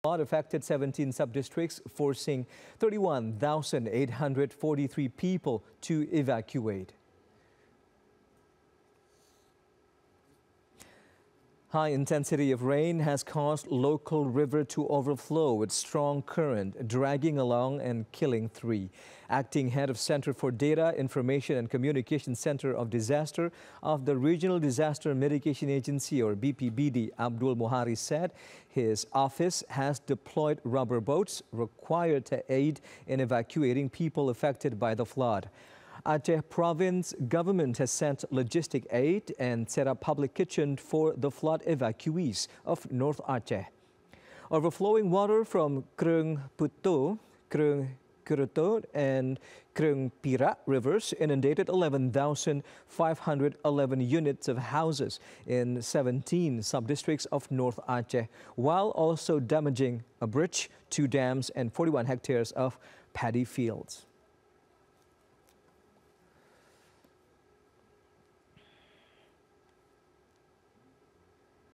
Flood affected 17 sub-districts, forcing 31,843 people to evacuate. High intensity of rain has caused local river to overflow with strong current, dragging along and killing 3. Acting head of Center for Data, Information and Communication Center of Disaster of the Regional Disaster Mitigation Agency, or BPBD, Abdul Mohari said his office has deployed rubber boats required to aid in evacuating people affected by the flood. Aceh province government has sent logistic aid and set up public kitchen for the flood evacuees of North Aceh. Overflowing water from Krung Puto, Krung Kuruto and Krung Pirak rivers inundated 11,511 units of houses in 17 sub-districts of North Aceh, while also damaging a bridge, 2 dams and 41 hectares of paddy fields.